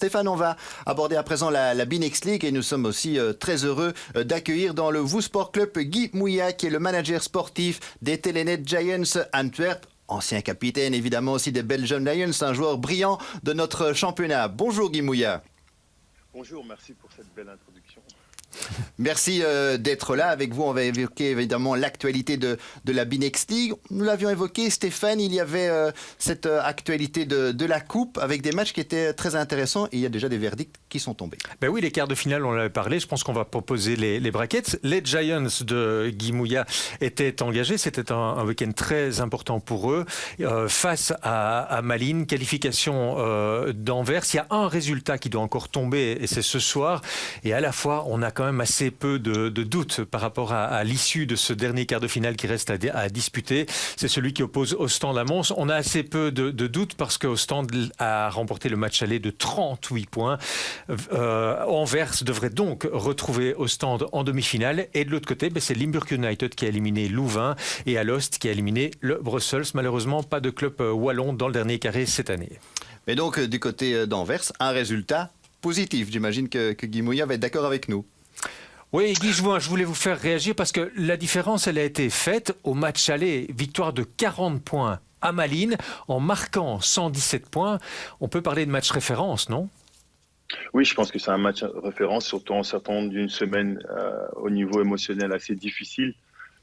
Stéphane, on va aborder à présent la B-Next League et nous sommes aussi très heureux d'accueillir dans le VOO Sport Club Guy Mouya, qui est le manager sportif des Telenet Giants Antwerp. Ancien capitaine évidemment aussi des Belgian Lions, un joueur brillant de notre championnat. Bonjour Guy Mouya. Bonjour, merci pour cette belle introduction. Merci d'être là. Avec vous, on va évoquer évidemment l'actualité de la B-Next League. Nous l'avions évoqué, Stéphane, il y avait cette actualité de la Coupe avec des matchs qui étaient très intéressants et il y a déjà des verdicts qui sont tombés. Ben oui, les quarts de finale, on en avait parlé. Je pense qu'on va proposer les brackets. Les Giants de Guy Mouya étaient engagés. C'était un week-end très important pour eux. Face à Malines, qualification d'Anvers. Il y a un résultat qui doit encore tomber et c'est ce soir. Et à la fois, on a quand même assez peu de doutes par rapport à l'issue de ce dernier quart de finale qui reste à disputer. C'est celui qui oppose Ostende à Mons. On a assez peu de doutes parce qu'Ostende a remporté le match aller de 38 points. Anvers devrait donc retrouver Ostende en demi-finale. Et de l'autre côté, c'est Limburg United qui a éliminé Louvain et Alost qui a éliminé le Brussels. Malheureusement, pas de club wallon dans le dernier carré cette année. Mais donc, du côté d'Anvers, un résultat positif. J'imagine que Guy Mouya va être d'accord avec nous. Oui, Guy, je voulais vous faire réagir parce que la différence, elle a été faite au match aller. Victoire de 40 points à Malines en marquant 117 points. On peut parler de match référence, non ? Oui, je pense que c'est un match référence, surtout en sortant d'une semaine au niveau émotionnel assez difficile,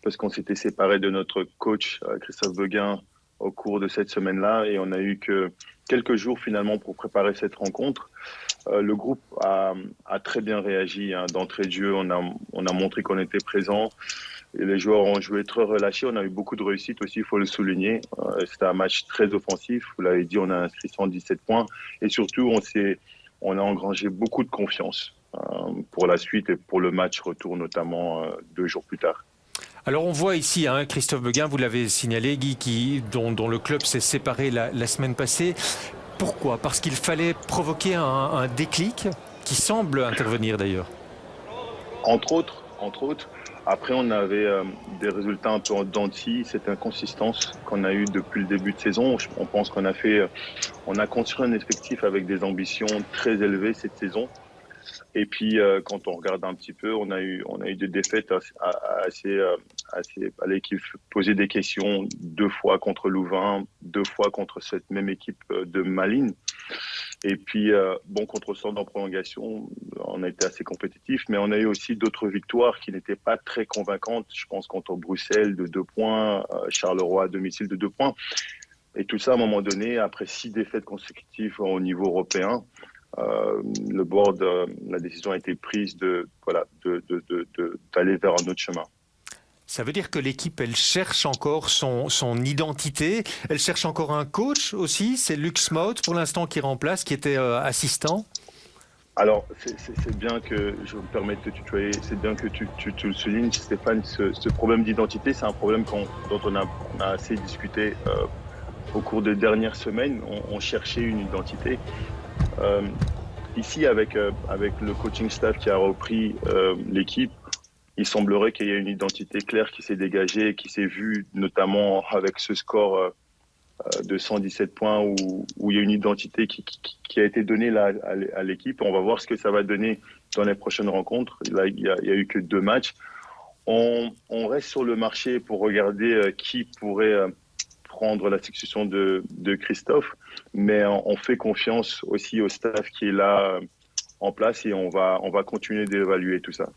parce qu'on s'était séparé de notre coach Christophe Beguin au cours de cette semaine-là et on a eu que quelques jours finalement pour préparer cette rencontre. Le groupe a très bien réagi d'entrée de jeu. On a montré qu'on était présent. Et les joueurs ont joué très relâchés. On a eu beaucoup de réussite aussi, il faut le souligner. C'était un match très offensif. Vous l'avez dit, on a inscrit 117 points. Et surtout, on a engrangé beaucoup de confiance pour la suite et pour le match retour, notamment 2 jours plus tard. Alors on voit ici Christophe Beguin, vous l'avez signalé, Guy, dont le club s'est séparé la semaine passée. Pourquoi ? Parce qu'il fallait provoquer un déclic qui semble intervenir d'ailleurs. Entre autres. Après, on avait des résultats un peu en dents de scie, cette inconsistance qu'on a eue depuis le début de saison. On pense qu'on a construit un effectif avec des ambitions très élevées cette saison. Et puis, quand on regarde un petit peu, on a eu des défaites assez à l'équipe. Poser des questions 2 fois contre Louvain, 2 fois contre cette même équipe de Malines. Et puis, contre Ostende en prolongation, on a été assez compétitif, mais on a eu aussi d'autres victoires qui n'étaient pas très convaincantes. Je pense contre Bruxelles de 2 points, Charleroi à domicile de 2 points. Et tout ça, à un moment donné, après 6 défaites consécutives au niveau européen, le board, la décision a été prise d'aller vers un autre chemin. Ça veut dire que l'équipe, elle cherche encore son identité. Elle cherche encore un coach aussi. C'est Lux Mout pour l'instant qui remplace, qui était assistant. Alors, c'est bien que, je me permets de te tutoyer, c'est bien que tu le soulignes, Stéphane. Ce problème d'identité, c'est un problème dont on a assez discuté au cours des dernières semaines. On cherchait une identité. Ici, avec le coaching staff qui a repris l'équipe, il semblerait qu'il y ait une identité claire qui s'est dégagée, qui s'est vue notamment avec ce score de 117 points où il y a une identité qui a été donnée là, à l'équipe. On va voir ce que ça va donner dans les prochaines rencontres. Là, il y a eu que 2 matchs. On reste sur le marché pour regarder qui pourrait prendre la succession de Christophe, mais on fait confiance aussi au staff qui est là en place et on va continuer d'évaluer tout ça.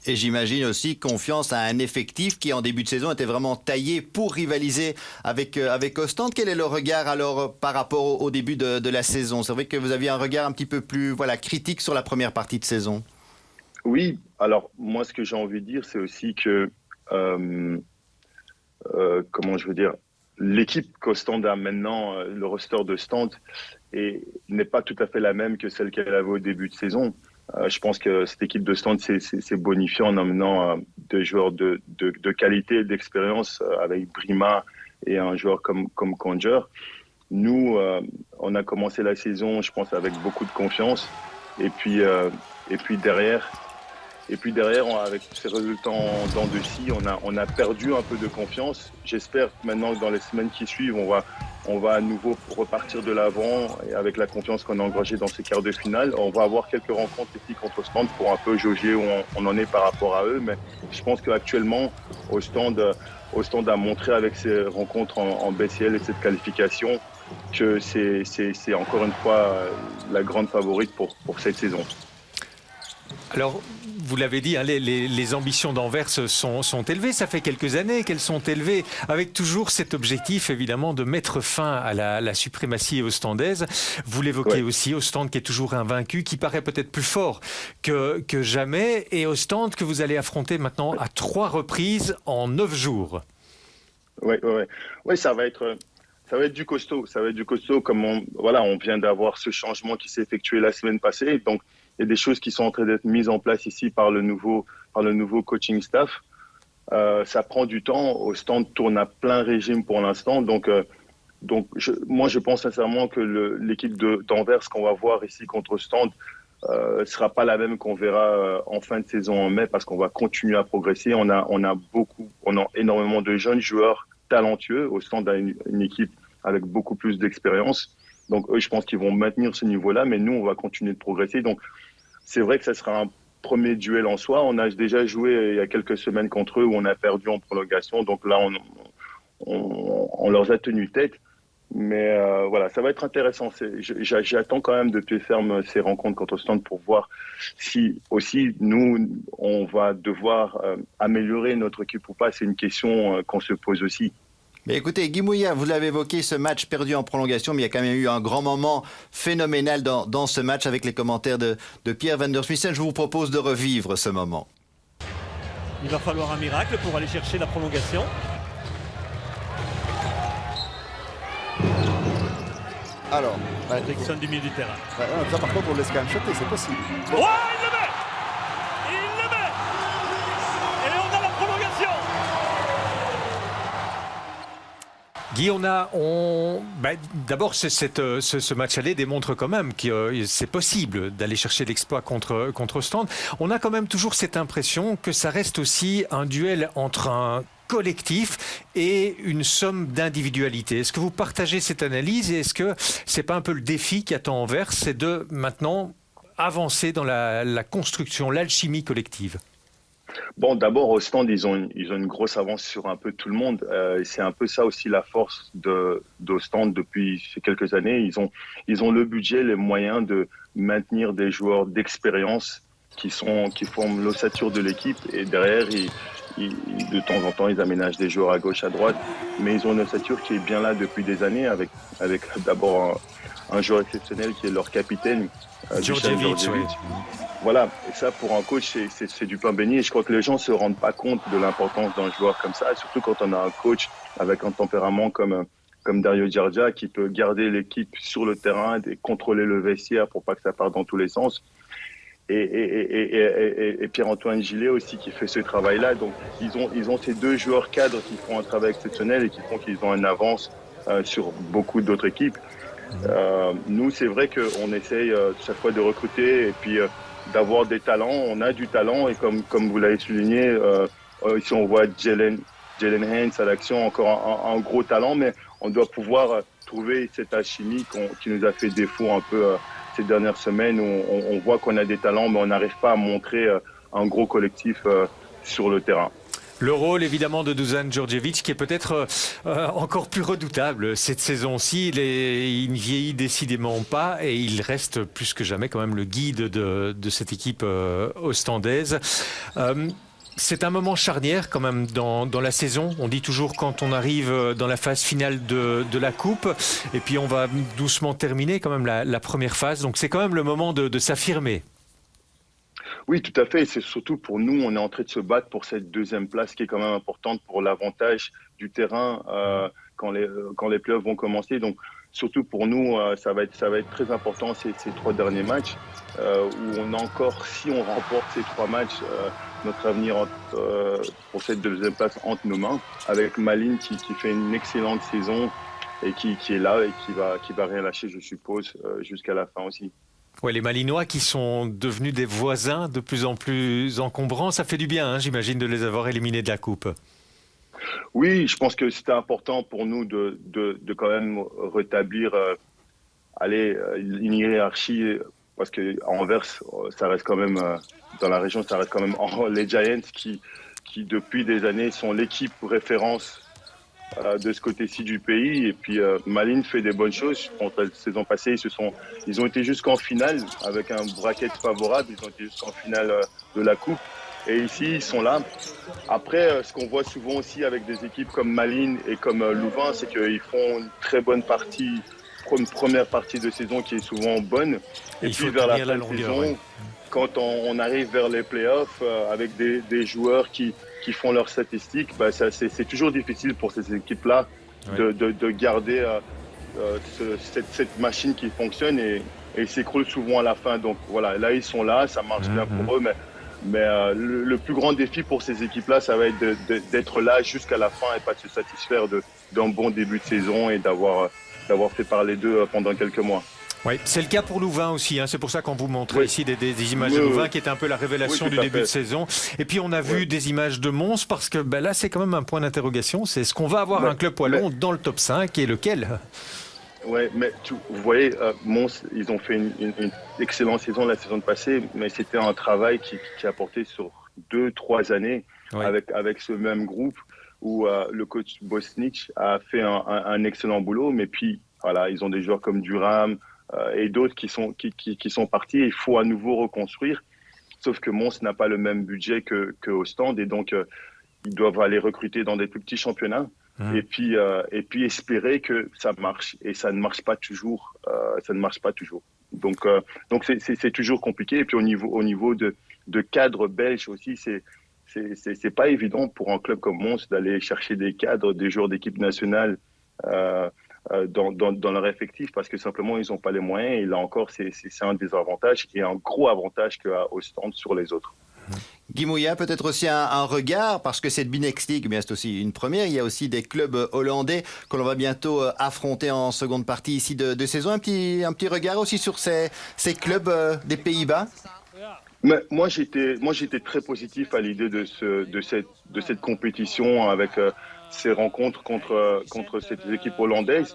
Et j'imagine aussi confiance à un effectif qui, en début de saison, était vraiment taillé pour rivaliser avec Ostende. Quel est le regard alors par rapport au début de la saison ? C'est vrai que vous aviez un regard un petit peu plus critique sur la première partie de saison. Oui, alors moi ce que j'ai envie de dire, c'est aussi que, l'équipe qu'Ostende a maintenant, le roster d'Ostende, n'est pas tout à fait la même que celle qu'elle avait au début de saison. Je pense que cette équipe d'Ostende s'est bonifiée en emmenant des joueurs de qualité et d'expérience avec Brima et un joueur comme Conger. Nous, on a commencé la saison, je pense, avec beaucoup de confiance. Et puis derrière, avec ces résultats en dents de scie, on a perdu un peu de confiance. J'espère que maintenant, dans les semaines qui suivent, on on va à nouveau repartir de l'avant et avec la confiance qu'on a engagée dans ces quarts de finale. On va avoir quelques rencontres ici contre Ostende pour un peu jauger où on en est par rapport à eux. Mais je pense qu'actuellement, Ostende a montré avec ses rencontres en BCL et cette qualification que c'est encore une fois la grande favorite pour cette saison. Alors, vous l'avez dit, hein, les ambitions d'Anvers sont élevées. Ça fait quelques années qu'elles sont élevées, avec toujours cet objectif, évidemment, de mettre fin à la suprématie ostendaise. Vous l'évoquez aussi, Ostende qui est toujours invaincu, qui paraît peut-être plus fort que jamais. Et Ostende que vous allez affronter maintenant à 3 reprises en 9 jours. Oui, ça va être du costaud. Ça va être du costaud. Comme on vient d'avoir ce changement qui s'est effectué la semaine passée. Donc, il y a des choses qui sont en train d'être mises en place ici par le nouveau coaching staff. Ça prend du temps. Ostende tourne à plein régime pour l'instant. Donc, moi, je pense sincèrement que l'équipe d'Anvers qu'on va voir ici contre Ostende sera pas la même qu'on verra en fin de saison en mai, parce qu'on va continuer à progresser. On a énormément de jeunes joueurs talentueux. Ostende a une équipe avec beaucoup plus d'expérience. Donc, eux, je pense qu'ils vont maintenir ce niveau-là, mais nous, on va continuer de progresser. Donc, c'est vrai que ça sera un premier duel en soi. On a déjà joué il y a quelques semaines contre eux où on a perdu en prolongation. Donc là, on leur a tenu tête. Mais voilà, ça va être intéressant. J'attends quand même de pied ferme ces rencontres contre Ostende pour voir si aussi nous, on va devoir améliorer notre équipe ou pas. C'est une question qu'on se pose aussi. Mais écoutez, Guy Mouillat, vous l'avez évoqué, ce match perdu en prolongation, mais il y a quand même eu un grand moment phénoménal dans ce match avec les commentaires de Pierre Van der Smissen. Je vous propose de revivre ce moment. Il va falloir un miracle pour aller chercher la prolongation. Alors, Dixon du milieu du terrain. ça par contre on laisse quand même shotter, c'est possible. Oh, il le met! Il le met! Et on a la prolongation! Guy, d'abord, ce match aller démontre quand même que c'est possible d'aller chercher l'exploit contre Ostende. On a quand même toujours cette impression que ça reste aussi un duel entre un collectif et une somme d'individualité. Est-ce que vous partagez cette analyse et est-ce que c'est pas un peu le défi qui attend Anvers, c'est de maintenant avancer dans la construction, l'alchimie collective? Bon, d'abord, Ostende, ils ont une grosse avance sur un peu tout le monde. C'est un peu ça aussi la force d'Ostende depuis ces quelques années. Ils ont le budget, les moyens de maintenir des joueurs d'expérience qui forment l'ossature de l'équipe. Et derrière, de temps en temps, ils aménagent des joueurs à gauche, à droite. Mais ils ont une ossature qui est bien là depuis des années avec d'abord un joueur exceptionnel qui est leur capitaine, Djordjevic. Oui. Voilà, et ça pour un coach, c'est du pain béni. Et je crois que les gens ne se rendent pas compte de l'importance d'un joueur comme ça, surtout quand on a un coach avec un tempérament comme Dario Giorgia qui peut garder l'équipe sur le terrain et contrôler le vestiaire pour pas que ça parte dans tous les sens. Et Pierre-Antoine Gillet aussi qui fait ce travail-là. Donc ils ont ces deux joueurs cadres qui font un travail exceptionnel et qui font qu'ils ont une avance sur beaucoup d'autres équipes. Nous, c'est vrai qu'on essaye chaque fois de recruter et puis d'avoir des talents. On a du talent et comme vous l'avez souligné, ici on voit Jalen Haynes à l'action, encore un gros talent, mais on doit pouvoir trouver cette alchimie qui nous a fait défaut un peu ces dernières semaines où on voit qu'on a des talents, mais on n'arrive pas à montrer un gros collectif sur le terrain. Le rôle évidemment de Dusan Djordjevic qui est peut-être encore plus redoutable cette saison-ci. Il ne vieillit décidément pas et il reste plus que jamais quand même le guide de cette équipe ostendaise. C'est un moment charnière quand même dans la saison. On dit toujours quand on arrive dans la phase finale de la coupe et puis on va doucement terminer quand même la première phase. Donc c'est quand même le moment de s'affirmer. Oui, tout à fait. C'est surtout pour nous, on est en train de se battre pour cette deuxième place qui est quand même importante pour l'avantage du terrain quand les playoffs vont commencer. Donc, surtout pour nous, ça va être très important ces 3 derniers matchs où on a encore, si on remporte ces 3 matchs, notre avenir pour cette deuxième place entre nos mains, avec Malines qui fait une excellente saison et qui est là et qui va rien lâcher, je suppose, jusqu'à la fin aussi. Ouais, les Malinois qui sont devenus des voisins de plus en plus encombrants, ça fait du bien, hein, j'imagine, de les avoir éliminés de la coupe. Oui, je pense que c'était important pour nous de quand même rétablir une hiérarchie, parce que à Anvers, ça reste quand même, dans la région, ça reste quand même les Giants qui depuis des années sont l'équipe référence de ce côté-ci du pays. Et puis Malines fait des bonnes choses. Je pense que la saison passée, ils ont été jusqu'en finale avec un bracket favorable. Ils ont été jusqu'en finale de la Coupe. Et ici, ils sont là. Après, ce qu'on voit souvent aussi avec des équipes comme Malines et comme Louvain, c'est qu'ils font une très bonne partie, une première partie de saison qui est souvent bonne. Et puis vers la fin de saison, quand on arrive vers les playoffs avec des joueurs qui font leurs statistiques, bah c'est toujours difficile pour ces équipes-là de garder cette machine qui fonctionne et s'écroule souvent à la fin. Donc voilà, là ils sont là, ça marche bien pour eux, mais le plus grand défi pour ces équipes-là, ça va être d'être là jusqu'à la fin et pas de se satisfaire d'un bon début de saison et d'avoir fait parler d'eux pendant quelques mois. Oui, c'est le cas pour Louvain aussi. Hein. C'est pour ça qu'on vous montre ici des images de Louvain qui était un peu la révélation du début de saison. Et puis on a vu des images de Mons parce que là c'est quand même un point d'interrogation. C'est est-ce qu'on va avoir un club wallon dans le top 5 et lequel? Oui, mais vous voyez, Mons, ils ont fait une excellente saison la saison passée, mais c'était un travail qui a porté sur 2-3 années avec ce même groupe où le coach Bosnich a fait un excellent boulot, mais puis voilà, ils ont des joueurs comme Durham et d'autres qui sont partis. Il faut à nouveau reconstruire, sauf que Mons n'a pas le même budget que Ostende et donc ils doivent aller recruter dans des plus petits championnats. Et puis espérer que ça marche, et ça ne marche pas toujours. Donc c'est toujours compliqué. Et puis au niveau de cadre belge aussi, c'est pas évident pour un club comme Mons d'aller chercher des cadres, des joueurs d'équipe nationale dans leur effectif, parce que simplement ils n'ont pas les moyens. Et là encore, c'est un désavantage et un gros avantage qu'a Ostende sur les autres. Guy Mouya, peut-être aussi un regard, parce que cette Binex League, bien c'est aussi une première. Il y a aussi des clubs hollandais que l'on va bientôt affronter en seconde partie ici de saison. Un petit regard aussi sur ces clubs des Pays-Bas. Mais moi j'étais très positif à l'idée de cette compétition avec ces rencontres contre cette équipe hollandaise.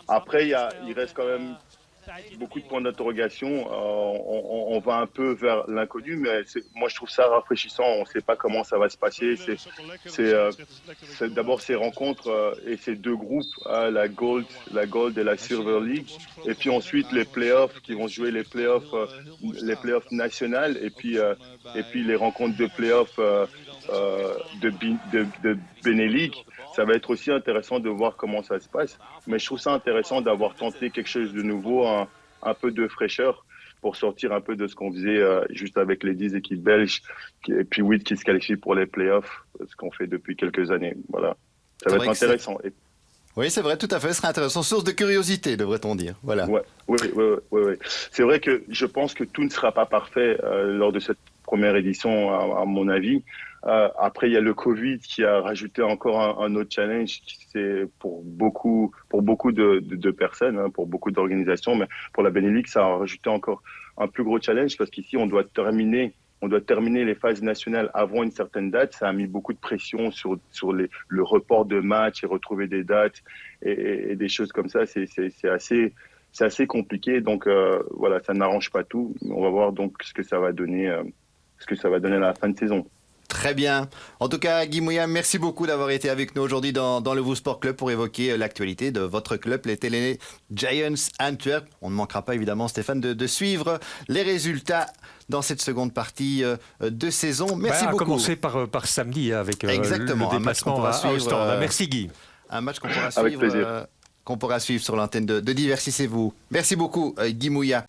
Après il reste quand même beaucoup de points d'interrogation. On va un peu vers l'inconnu, mais moi je trouve ça rafraîchissant. On ne sait pas comment ça va se passer. C'est d'abord ces rencontres et ces deux groupes, la Gold et la Silver League, et puis ensuite les playoffs qui vont jouer les playoffs nationales, et puis les rencontres de playoffs de Benelux. Ça va être aussi intéressant de voir comment ça se passe. Mais je trouve ça intéressant d'avoir tenté quelque chose de nouveau, un peu de fraîcheur pour sortir un peu de ce qu'on faisait juste avec les 10 équipes belges et puis 8 qui se qualifient pour les playoffs, ce qu'on fait depuis quelques années. Voilà. Ça va être intéressant. Oui, c'est vrai, tout à fait. Ce sera intéressant. Source de curiosité, devrait-on dire. Voilà. Oui. C'est vrai que je pense que tout ne sera pas parfait lors de cette première édition, à mon avis. Après, il y a le Covid qui a rajouté encore un autre challenge. C'est pour beaucoup de personnes, hein, pour beaucoup d'organisations, mais pour la Benelux, ça a rajouté encore un plus gros challenge parce qu'ici, on doit terminer les phases nationales avant une certaine date. Ça a mis beaucoup de pression sur le report de matchs et retrouver des dates et des choses comme ça. C'est assez compliqué. Donc voilà, ça n'arrange pas tout. On va voir donc ce que ça va donner à la fin de saison. Très bien. En tout cas, Guy Mouya, merci beaucoup d'avoir été avec nous aujourd'hui dans le Vous Sport Club pour évoquer l'actualité de votre club, les Telenet Giants Antwerp. On ne manquera pas évidemment, Stéphane, de suivre les résultats dans cette seconde partie de saison. Merci beaucoup. À commencer par samedi avec exactement, le déplacement à Ostende. Merci Guy. Un match qu'on pourra suivre sur l'antenne de Diversissez-vous. Merci beaucoup, Guy Mouya.